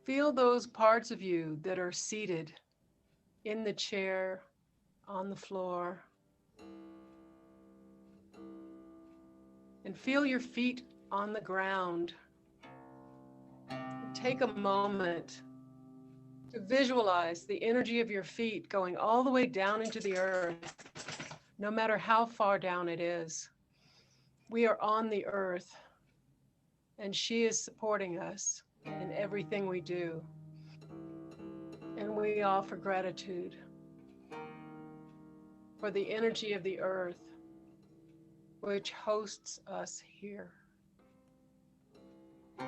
Feel those parts of you that are seated in the chair, on the floor. And feel your feet on the ground. Take a moment to visualize the energy of your feet going all the way down into the earth, no matter how far down it is. We are on the earth, and she is supporting us in everything we do. And we offer gratitude for the energy of the earth, which hosts us here. And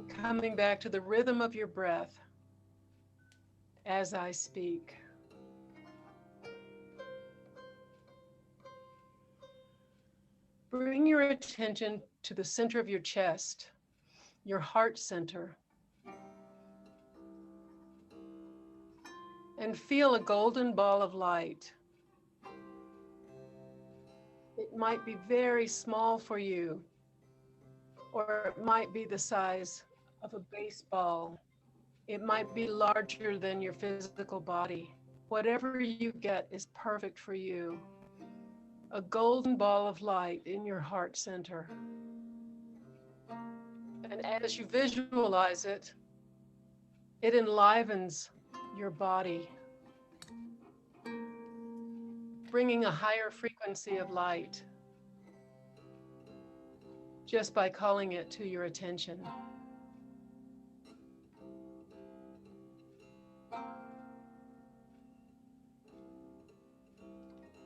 coming back to the rhythm of your breath as I speak. Bring your attention to the center of your chest, your heart center, and feel a golden ball of light. It might be very small for you, or it might be the size of a baseball. It might be larger than your physical body. Whatever you get is perfect for you. A golden ball of light in your heart center. And as you visualize it, it enlivens your body, bringing a higher frequency of light just by calling it to your attention.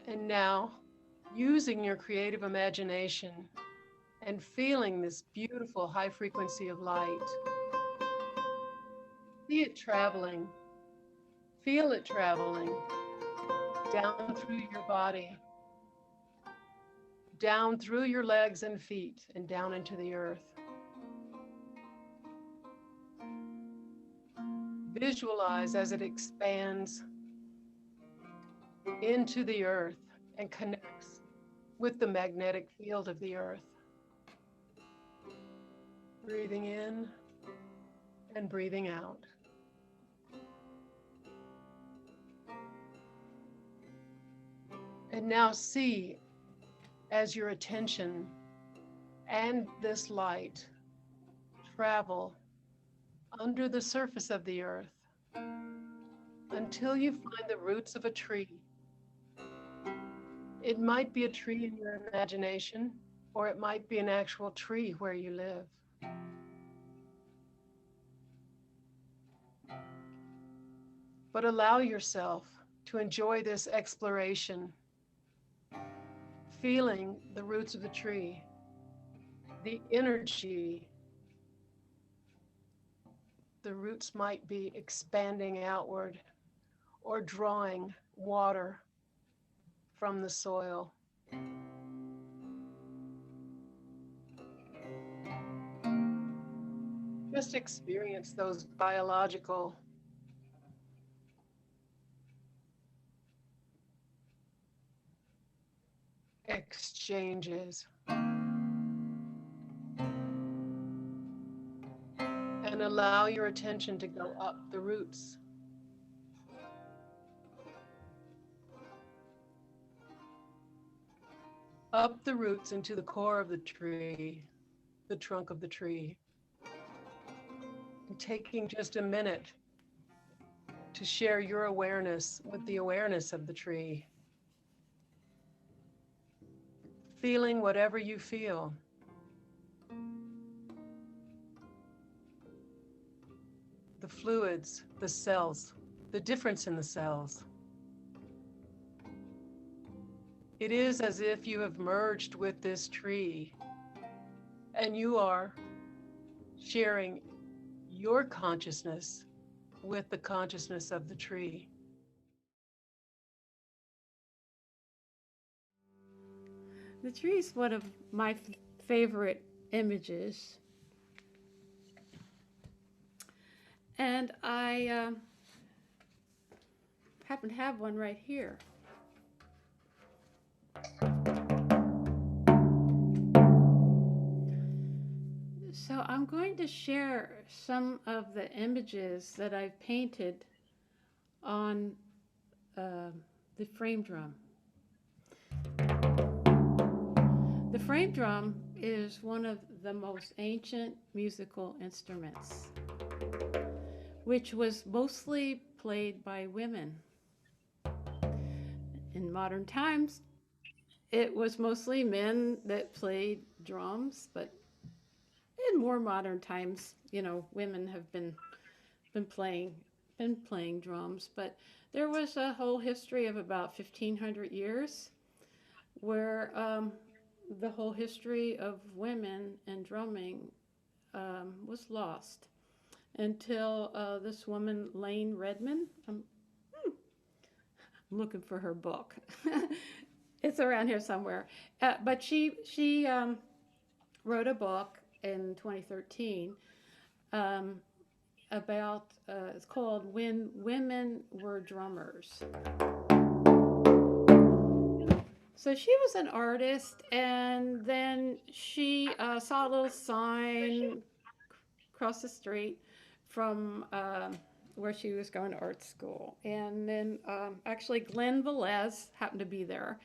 And now, using your creative imagination and feeling this beautiful high frequency of light, see it traveling, feel it traveling down through your body, down through your legs and feet, and down into the earth. Visualize as it expands into the earth and connects with the magnetic field of the earth. Breathing in and breathing out. And now see as your attention and this light travel under the surface of the earth until you find the roots of a tree. It might be a tree in your imagination, or it might be an actual tree where you live. But allow yourself to enjoy this exploration, feeling the roots of the tree, the energy. The roots might be expanding outward or drawing water from the soil. Just experience those biological exchanges. And allow your attention to go up the roots. Up the roots into the core of the tree, the trunk of the tree. And taking just a minute to share your awareness with the awareness of the tree. Feeling whatever you feel. The fluids, the cells, the difference in the cells. It is as if you have merged with this tree and you are sharing your consciousness with the consciousness of the tree. The tree is one of my favorite images. And I happen to have one right here. So I'm going to share some of the images that I've painted on the frame drum. The frame drum is one of the most ancient musical instruments, which was mostly played by women. In modern times, it was mostly men that played drums, but in more modern times, you know, women have been playing drums. But there was a whole history of about 1,500 years where the whole history of women and drumming was lost until this woman, Lane Redmond, I'm looking for her book. It's around here somewhere. But she wrote a book in 2013 about, it's called When Women Were Drummers. So she was an artist, and then she saw a little sign across the street from where she was going to art school. And then actually Glenn Velez happened to be there,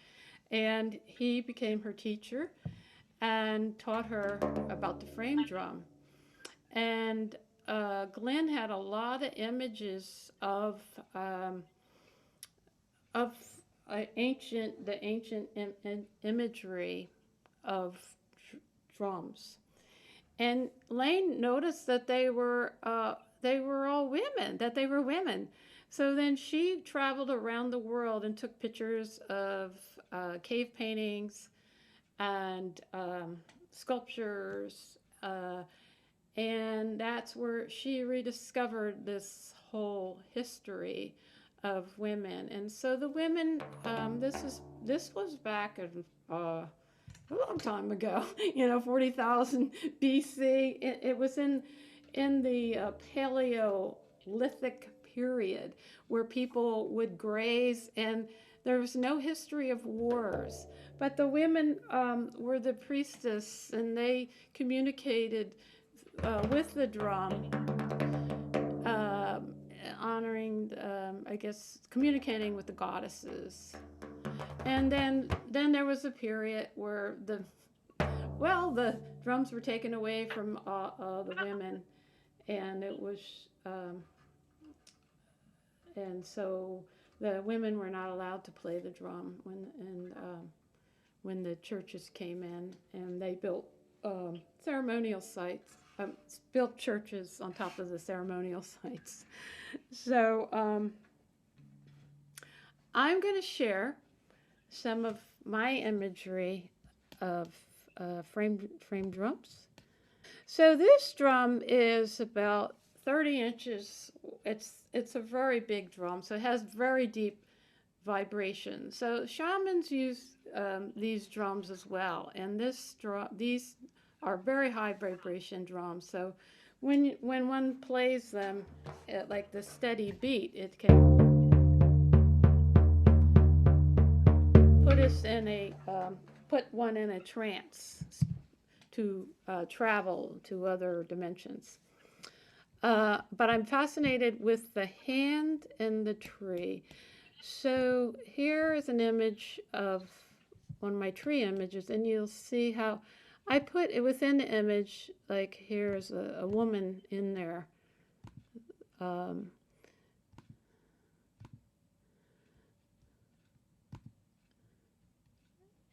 and he became her teacher and taught her about the frame drum. And Glenn had a lot of images of the ancient imagery of drums. And Lane noticed that they were all women, that they were women. So then she traveled around the world and took pictures of cave paintings and sculptures, and that's where she rediscovered this whole history of women. And so the women, this was back in a long time ago, 40,000 BC. It was in the Paleolithic period where people would graze, and there was no history of wars. But the women were the priestess, and they communicated with the drum, honoring, communicating with the goddesses. And then there was a period where the drums were taken away from the women, and it was, and so the women were not allowed to play the drum when the churches came in, and they built ceremonial sites, built churches on top of the ceremonial sites. So I'm going to share some of my imagery of frame drums. So this drum is about 30 inches. It's a very big drum, so it has very deep vibration. So shamans use these drums as well, and these are very high vibration drums. So when one plays them at like the steady beat, it can put one in a trance to travel to other dimensions. But I'm fascinated with the hand and the tree. So here is an image of one of my tree images, and you'll see how I put it within the image, like here's a woman in there.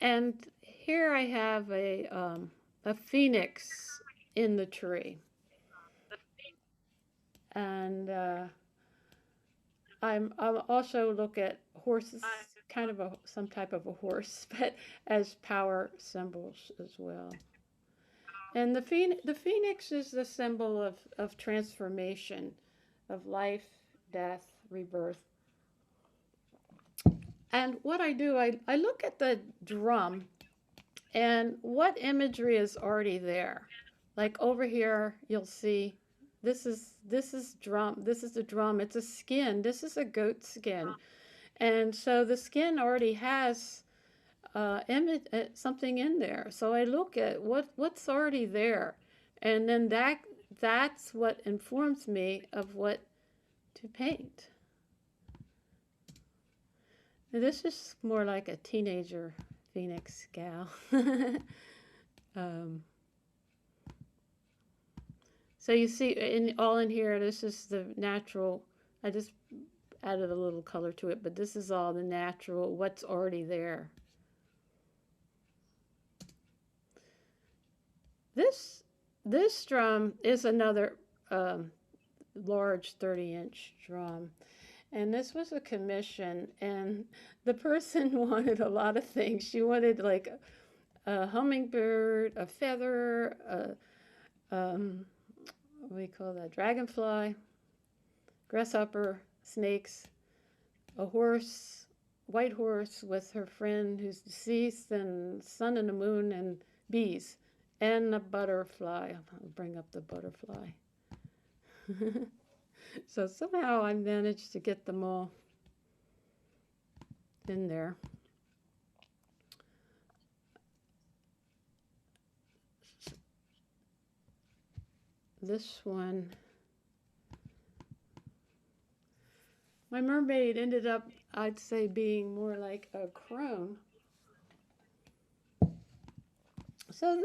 And here I have a phoenix in the tree. And I'll also look at horses, kind of some type of a horse, but as power symbols as well. And the phoenix is the symbol of transformation, of life, death, rebirth. And what I do, I look at the drum and what imagery is already there. Like over here, you'll see this is drum. This is the drum. It's a skin. This is a goat skin, and so the skin already has something in there. So I look at what's already there, And then that's what informs me of what to paint. Now, this is more like a teenager Phoenix gal. So you see, all in here, this is the natural. I just added a little color to it, but this is all the natural, what's already there. This drum is another large 30-inch drum. And this was a commission, and the person wanted a lot of things. She wanted like a hummingbird, a feather, what do you call that? Dragonfly, grasshopper, snakes, a horse, white horse with her friend who's deceased, and sun and the moon, and bees, and a butterfly. I'll bring up the butterfly. So somehow I managed to get them all in there. This one, my mermaid ended up, I'd say, being more like a crone. So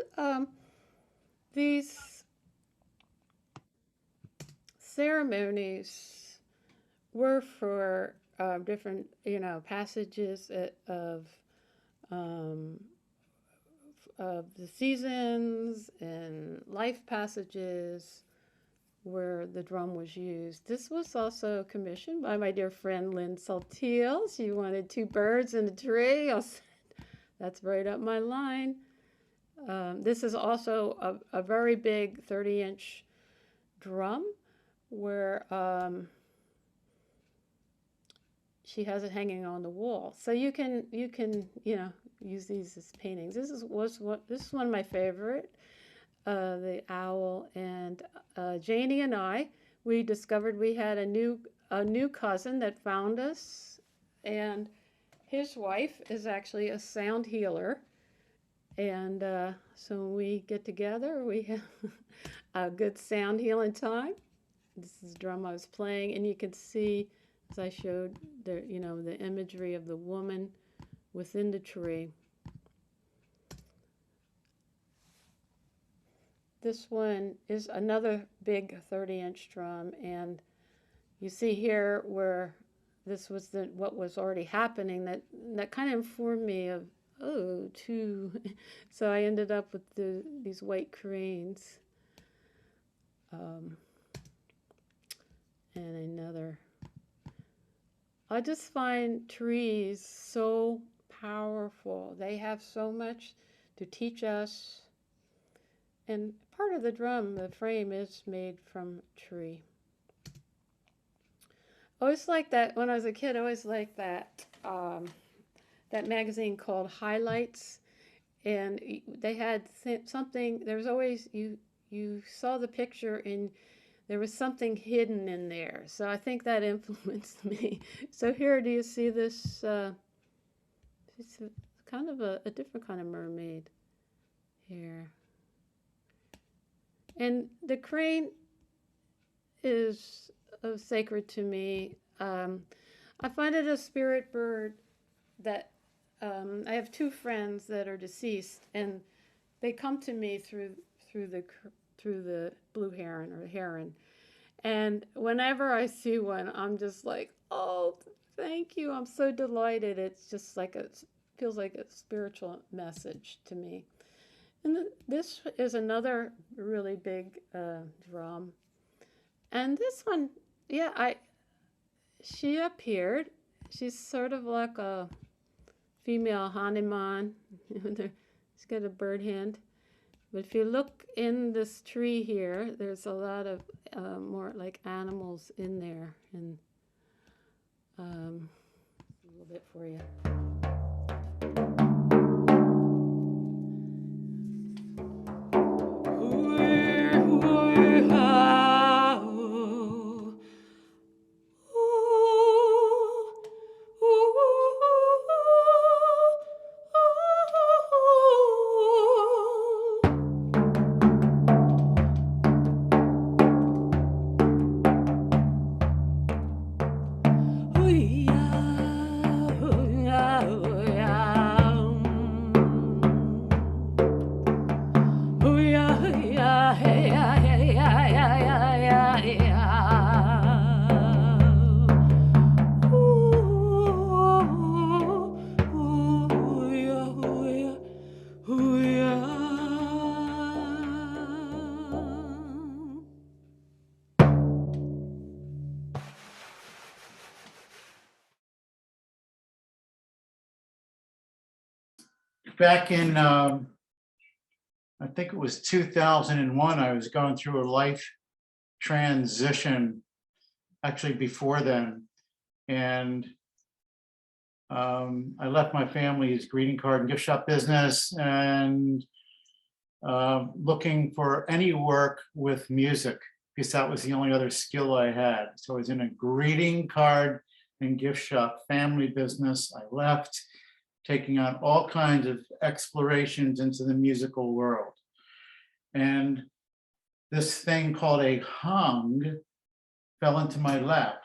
these ceremonies were for different, passages of the seasons and life passages where the drum was used. This was also commissioned by my dear friend Lynn. She wanted 2 birds in a tree. I said, that's right up my line. This is also a very big 30-inch drum where she has it hanging on the wall. So you can use these as paintings. This is one of my favorite, the owl. And Janey and I, we discovered we had a new cousin that found us, and his wife is actually a sound healer. And so when we get together, we have a good sound healing time. This is the drum I was playing, and you can see, as I showed, the imagery of the woman within the tree. This one is another big 30-inch drum, and you see here where this was what was already happening. That kind of informed me of so I ended up with these white cranes, and another. I just find trees so powerful. They have so much to teach us. And part of the drum, the frame, is made from tree. I always liked that when I was a kid. I always liked that that magazine called Highlights, and they had something. There was always you saw the picture and there was something hidden in there. So I think that influenced me. So here, do you see this? It's kind of a different kind of mermaid here. And the crane is sacred to me. I find it a spirit bird that I have 2 friends that are deceased, and they come to me through the blue heron or heron. And whenever I see one, I'm just like, oh, thank you. I'm so delighted. It's just like feels like a spiritual message to me. And this is another really big drum. And this one, she appeared. She's sort of like a female Hanuman. She's got a bird hand. But if you look in this tree here, there's a lot of more like animals in there. And a little bit for you. back in, I think it was 2001, I was going through a life transition, actually before then. And I left my family's greeting card and gift shop business and looking for any work with music, because that was the only other skill I had. So I was in a greeting card and gift shop family business. I left, taking on all kinds of explorations into the musical world. And this thing called a hung fell into my lap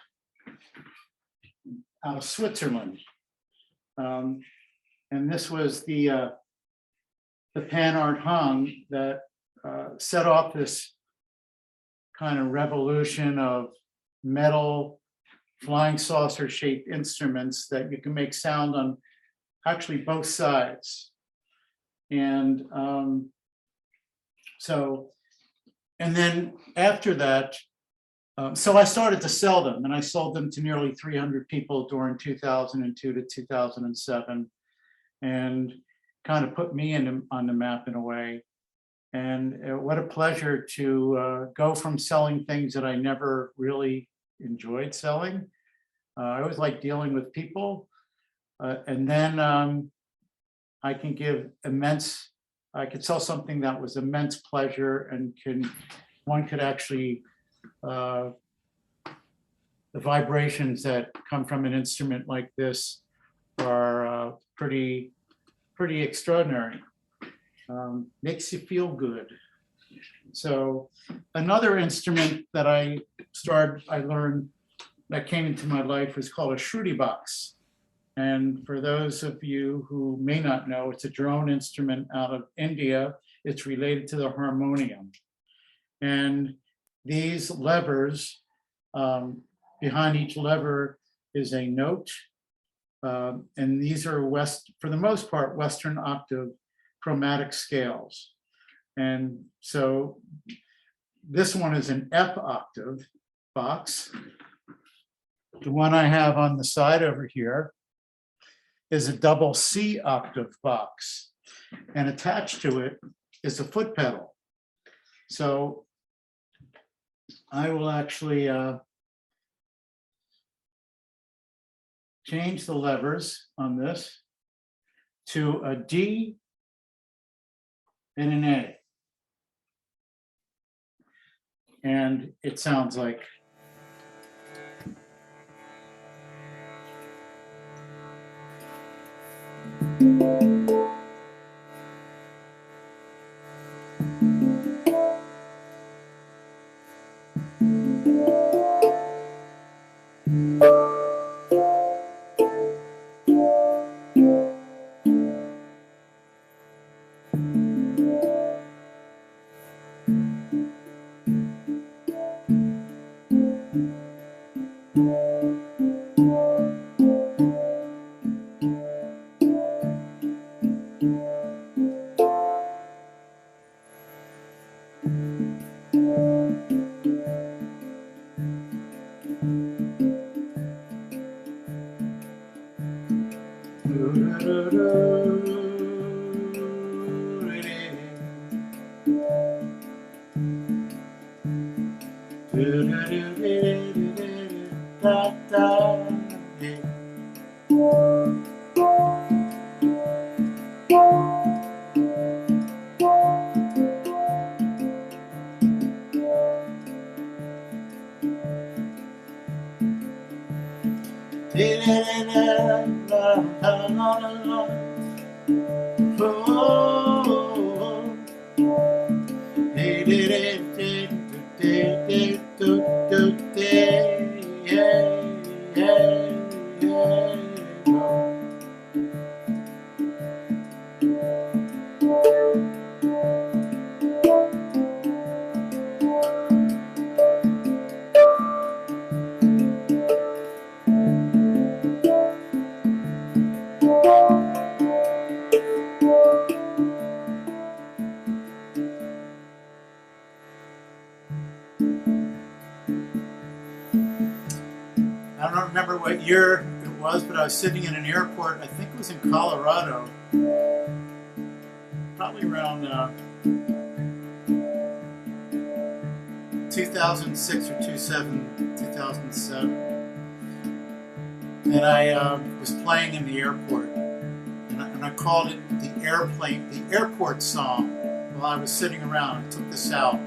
out of Switzerland. And this was the PanArt Hang that set off this kind of revolution of metal flying saucer shaped instruments that you can make sound on actually both sides. And and then after that, so I started to sell them, and I sold them to nearly 300 people during 2002 to 2007, and kind of put me on the map in a way. And what a pleasure to go from selling things that I never really enjoyed selling. I always like dealing with people. And then I can give I could sell something that was immense pleasure, and one could actually, the vibrations that come from an instrument like this are pretty extraordinary. Makes you feel good. So another instrument that I learned that came into my life was called a shruti box. And for those of you who may not know, it's a drone instrument out of India. It's related to the harmonium. And these levers, behind each lever is a note. And these are, for the most part, Western octave chromatic scales. And so this one is an F octave box. The one I have on the side over here is a double C octave box, and attached to it is a foot pedal. So I will actually change the levers on this to a D and an A. And it sounds like. I don't remember what year it was, but I was sitting in an airport, I think it was in Colorado, probably around 2006 or 2007. And I was playing in the airport, and I called it the airport song. While I was sitting around, I took this out.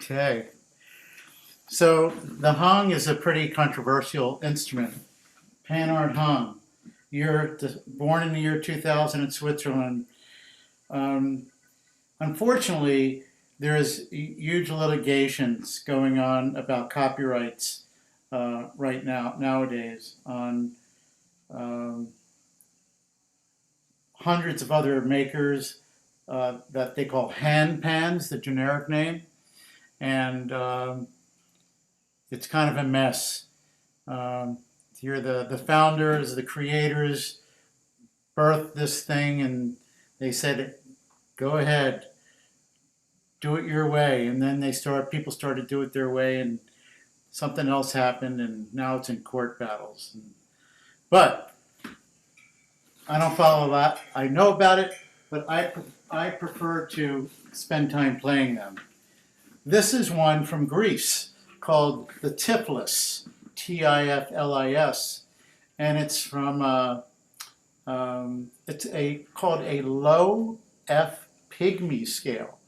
Okay, so the hung is a pretty controversial instrument. PanArt Hang, born in the year 2000 in Switzerland. Unfortunately, there is huge litigations going on about copyrights right nowadays on hundreds of other makers that they call hand pans, the generic name. And it's kind of a mess. Here, the founders, the creators, birthed this thing, and they said, "Go ahead, do it your way." And then people started to do it their way, and something else happened, and now it's in court battles. But I don't follow that. I know about it, but I prefer to spend time playing them. This is one from Greece called the Tiflis, Tiflis, and it's from called a low F pygmy scale.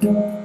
Thank you.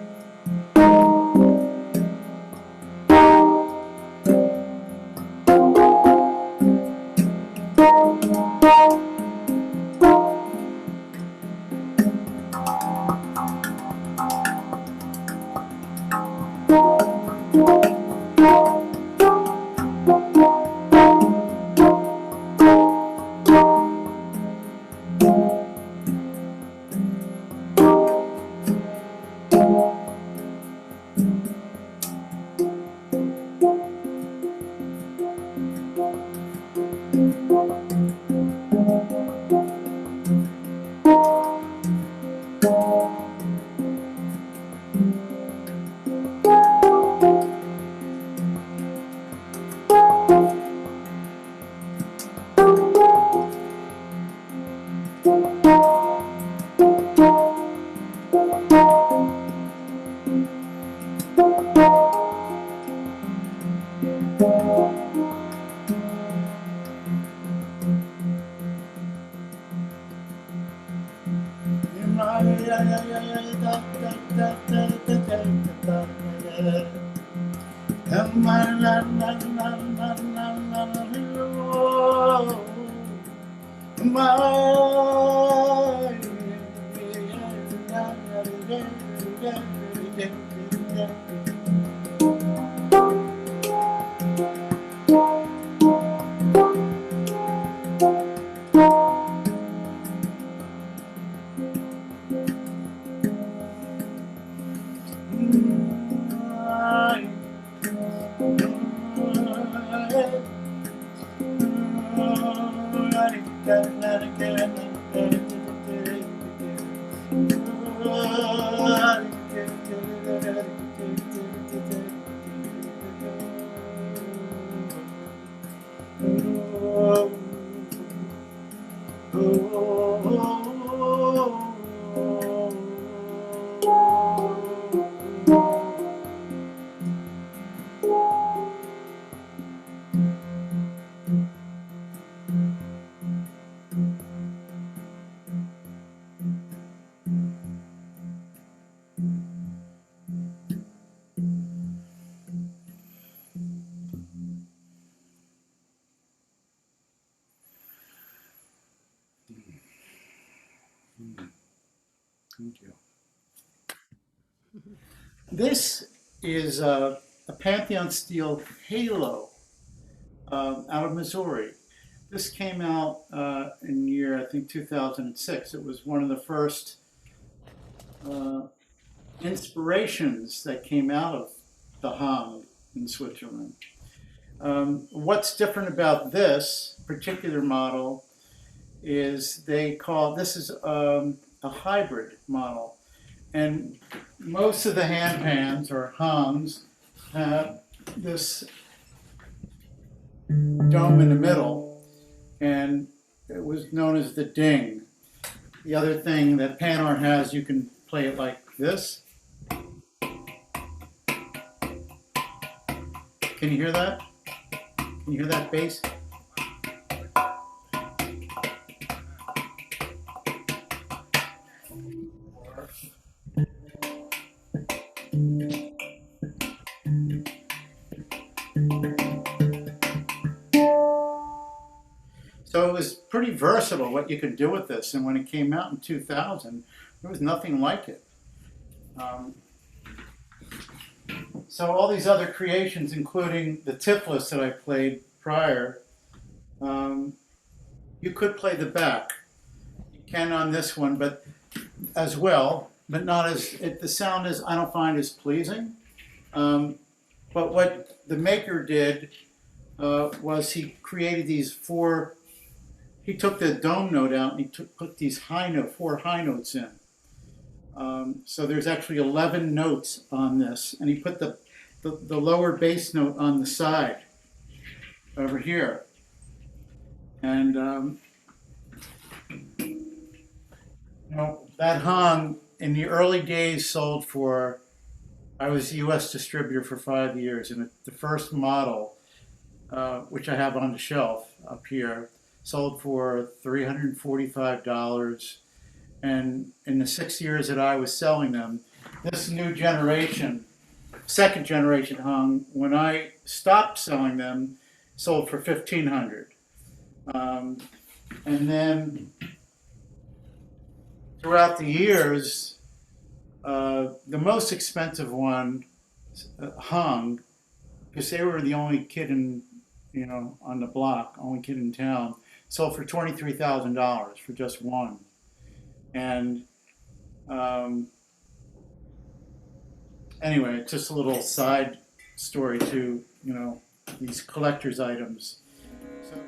This is a Pantheon steel halo out of Missouri. This came out in the year, I think, 2006. It was one of the first inspirations that came out of the Hang in Switzerland. What's different about this particular model is this is a hybrid model. And most of the hand pans or Hangs have this dome in the middle, and it was known as the ding. The other thing that PanArt has, you can play it like this. Can you hear that? Can you hear that bass? So it was pretty versatile what you could do with this, and when it came out in 2000, there was nothing like it. So all these other creations, including the tipless that I played prior, you could play the back. You can on this one, but as well, but not as, the sound is, I don't find as pleasing. But what the maker did was he created these he took the dome note out and he put these four high notes in. So there's actually 11 notes on this, and he put the lower bass note on the side over here. And that Hang in the early days sold for, I was a US distributor for 5 years, and the first model, which I have on the shelf up here, sold for $345. And in the 6 years that I was selling them, this new generation, second generation hung, when I stopped selling them, sold for $1,500. And then throughout the years, the most expensive one hung, because they were the only kid in, on the block, only kid in town, sold for $23,000 for just one. And anyway, it's just a little side story to, these collector's items. So.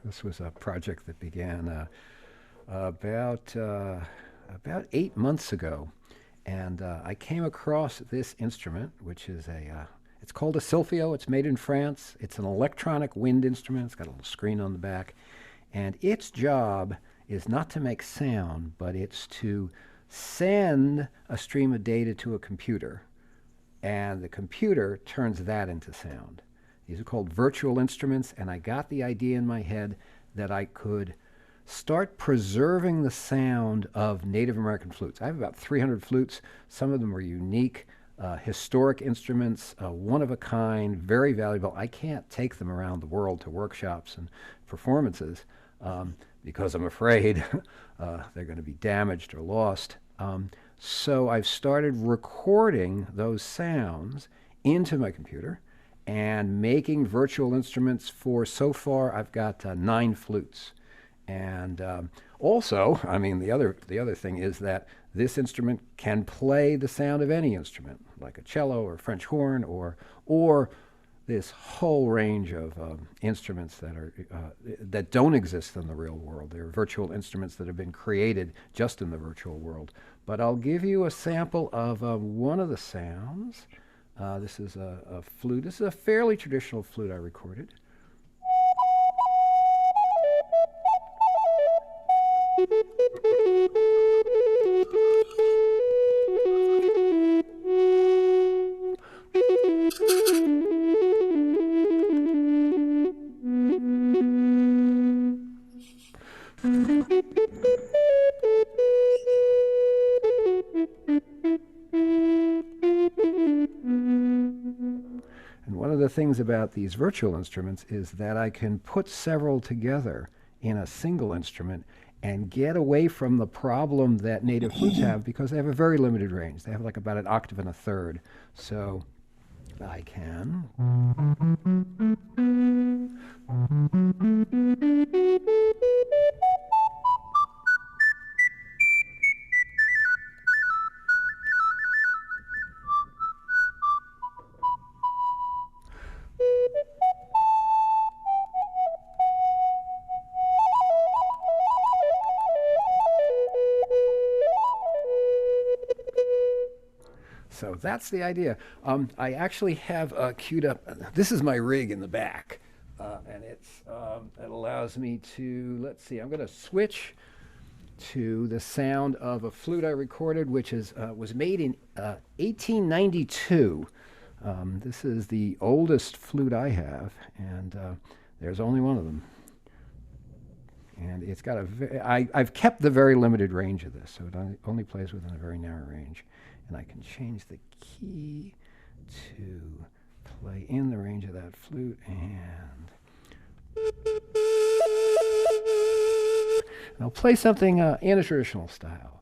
This was a project that began about 8 months ago, and I came across this instrument, which is it's called a SYLPHYO. It's made in France. It's an electronic wind instrument. It's got a little screen on the back, and its job is not to make sound, but it's to send a stream of data to a computer, and the computer turns that into sound. These are called virtual instruments, and I got the idea in my head that I could start preserving the sound of Native American flutes. I have about 300 flutes. Some of them are unique, historic instruments, one of a kind, very valuable. I can't take them around the world to workshops and performances because I'm afraid they're going to be damaged or lost. So I've started recording those sounds into my computer and making virtual instruments for, so far I've got 9 flutes. And also, I mean, the other thing is that this instrument can play the sound of any instrument, like a cello or French horn, or this whole range of instruments that are that don't exist in the real world. They're virtual instruments that have been created just in the virtual world. But I'll give you a sample of one of the sounds. This is a flute. This is a fairly traditional flute I recorded. The things about these virtual instruments is that I can put several together in a single instrument and get away from the problem that native flutes have, because they have a very limited range. They have like about an octave and a third. So I can. So that's the idea. I actually have queued up, this is my rig in the back, and it allows me to, let's see, I'm going to switch to the sound of a flute I recorded, which was made in 1892. This is the oldest flute I have, and there's only one of them. And it's got I've kept the very limited range of this, so it only plays within a very narrow range. And I can change the key to play in the range of that flute, and I'll play something in a traditional style.